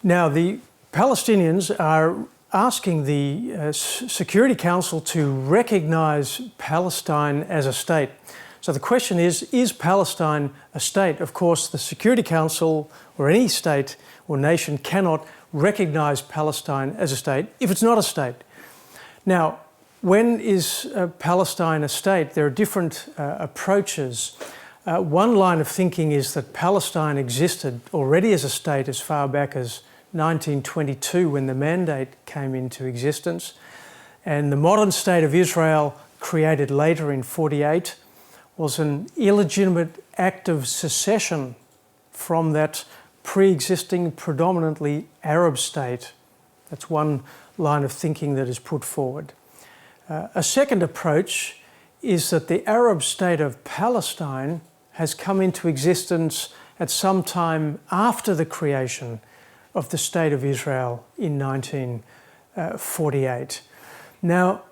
Now, the Palestinians are asking the Security Council to recognise Palestine as a state. So the question is Palestine a state? Of course, the Security Council or any state or nation cannot recognise Palestine as a state if it's not a state. Now, when is Palestine a state? There are different approaches. One line of thinking is that Palestine existed already as a state as far back as 1922 when the Mandate came into existence, and the modern state of Israel, created later in 1948, was an illegitimate act of secession from that pre-existing predominantly Arab state. That's one line of thinking that is put forward. A second approach is that the Arab state of Palestine has come into existence at some time after the creation of the State of Israel in 1948. Now,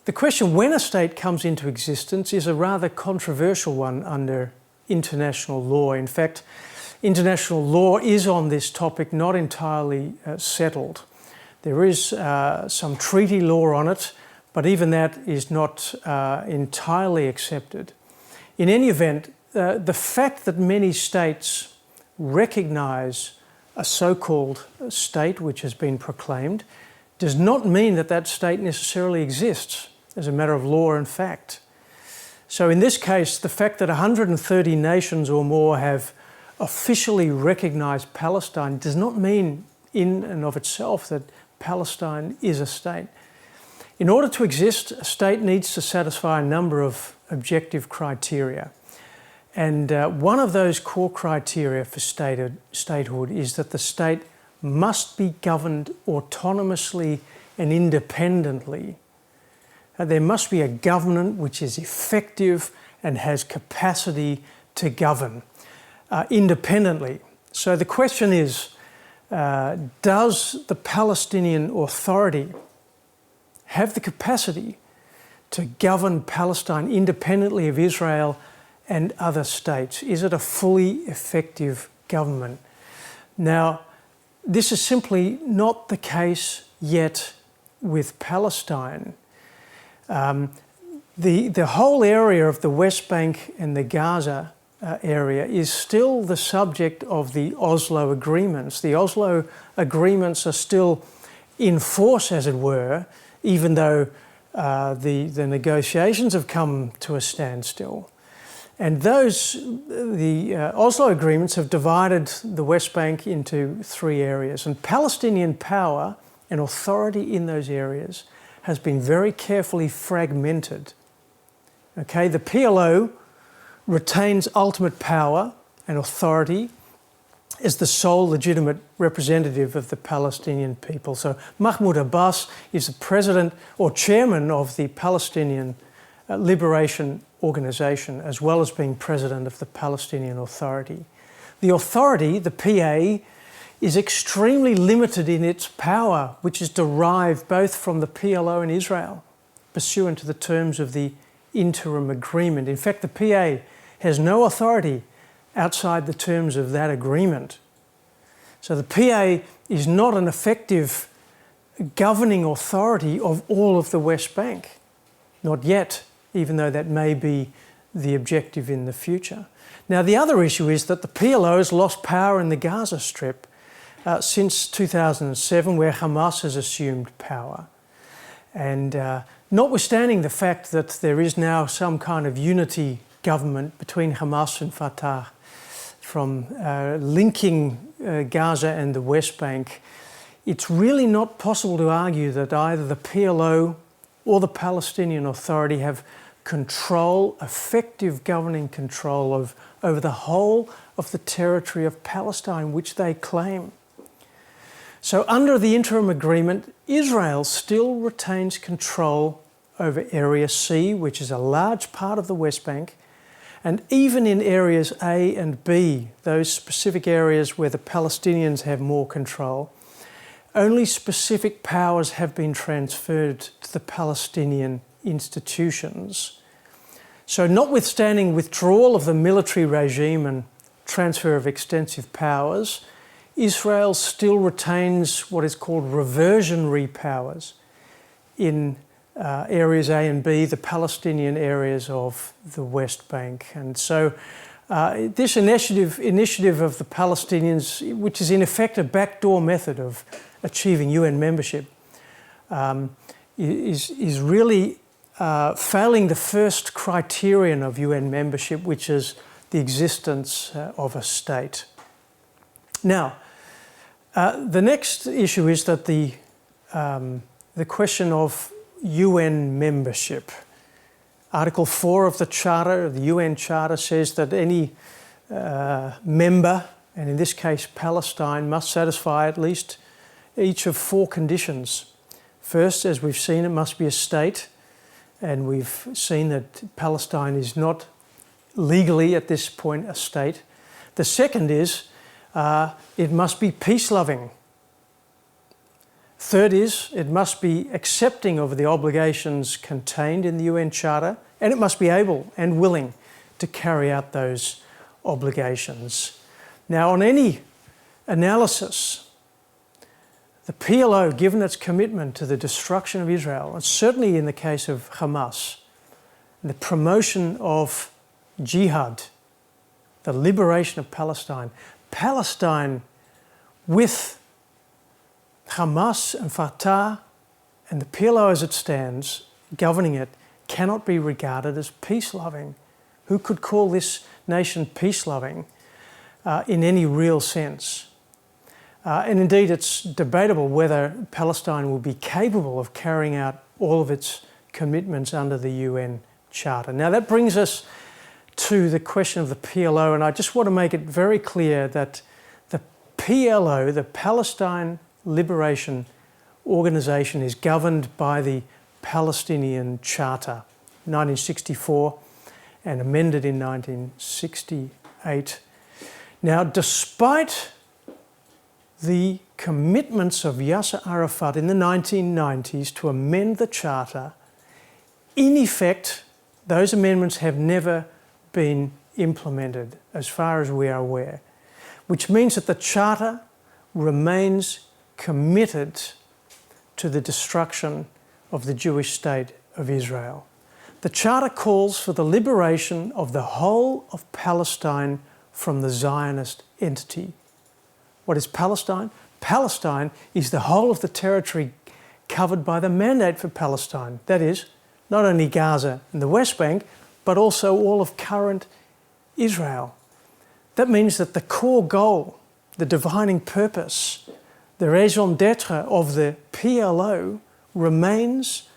the question when a state comes into existence is a rather controversial one under international law. In fact, international law is on this topic not entirely settled. There is some treaty law on it, but even that is not entirely accepted. In any event, the fact that many states recognise a so-called state which has been proclaimed does not mean that that state necessarily exists as a matter of law and fact. So in this case, the fact that 130 nations or more have officially recognised Palestine does not mean in and of itself that Palestine is a state. In order to exist, a state needs to satisfy a number of objective criteria. And one of those core criteria for statehood is that the state must be governed autonomously and independently. There must be a government which is effective and has capacity to govern independently. So the question is, does the Palestinian Authority have the capacity to govern Palestine independently of Israel and other states? Is it a fully effective government? Now, this is simply not the case yet with Palestine. The whole area of the West Bank and the Gaza area is still the subject of the Oslo agreements. The Oslo agreements are still in force, as it were, even though the negotiations have come to a standstill. And the Oslo agreements have divided the West Bank into three areas, and Palestinian power and authority in those areas has been very carefully fragmented. Okay, the PLO retains ultimate power and authority as the sole legitimate representative of the Palestinian people. So Mahmoud Abbas is the president or chairman of the Palestinian Liberation Organization, as well as being president of the Palestinian Authority. The authority, the PA, is extremely limited in its power, which is derived both from the PLO and Israel, pursuant to the terms of the interim agreement. In fact, the PA has no authority outside the terms of that agreement. So the PA is not an effective governing authority of all of the West Bank, not yet, even though that may be the objective in the future. Now, the other issue is that the PLO has lost power in the Gaza Strip since 2007, where Hamas has assumed power. And notwithstanding the fact that there is now some kind of unity government between Hamas and Fatah, from linking Gaza and the West Bank, it's really not possible to argue that either the PLO or the Palestinian Authority have control, effective governing control over the whole of the territory of Palestine, which they claim. So under the interim agreement, Israel still retains control over Area C, which is a large part of the West Bank, and even in areas A and B, those specific areas where the Palestinians have more control, only specific powers have been transferred to the Palestinian institutions. So notwithstanding withdrawal of the military regime and transfer of extensive powers, Israel still retains what is called reversionary powers in areas A and B, the Palestinian areas of the West Bank. And so this initiative of the Palestinians, which is in effect a backdoor method of achieving UN membership, is really failing the first criterion of UN membership, which is the existence of a state. Now, the next issue is that the question of UN membership. Article 4 of the Charter, the UN Charter, says that any member, and in this case Palestine, must satisfy at least each of 4 conditions. First, as we've seen, it must be a state, and we've seen that Palestine is not legally at this point a state. The second is it must be peace-loving. Third is it must be accepting of the obligations contained in the UN Charter, and it must be able and willing to carry out those obligations. Now, on any analysis, the PLO, given its commitment to the destruction of Israel, and certainly in the case of Hamas, the promotion of jihad, the liberation of Palestine, Palestine with Hamas and Fatah and the PLO as it stands, governing it, cannot be regarded as peace-loving. Who could call this nation peace-loving in any real sense? And indeed, it's debatable whether Palestine will be capable of carrying out all of its commitments under the UN Charter. Now, that brings us to the question of the PLO, and I just want to make it very clear that the PLO, the Palestine Liberation Organization, is governed by the Palestinian Charter, 1964, and amended in 1968. Now, despite the commitments of Yasser Arafat in the 1990s to amend the Charter, in effect, those amendments have never been implemented, as far as we are aware, which means that the Charter remains committed to the destruction of the Jewish state of Israel. The Charter calls for the liberation of the whole of Palestine from the Zionist entity. What is Palestine? Palestine is the whole of the territory covered by the Mandate for Palestine. That is, not only Gaza and the West Bank, but also all of current Israel. That means that the core goal, the defining purpose, the raison d'etre of the PLO remains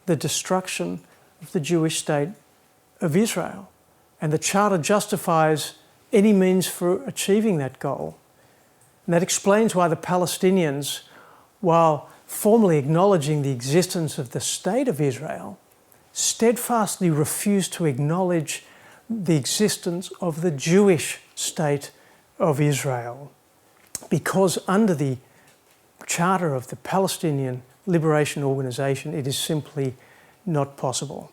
the destruction of the Jewish state of Israel. And the Charter justifies any means for achieving that goal. And that explains why the Palestinians, while formally acknowledging the existence of the state of Israel, steadfastly refuse to acknowledge the existence of the Jewish state of Israel, because under the Charter of the Palestinian Liberation Organization, it is simply not possible.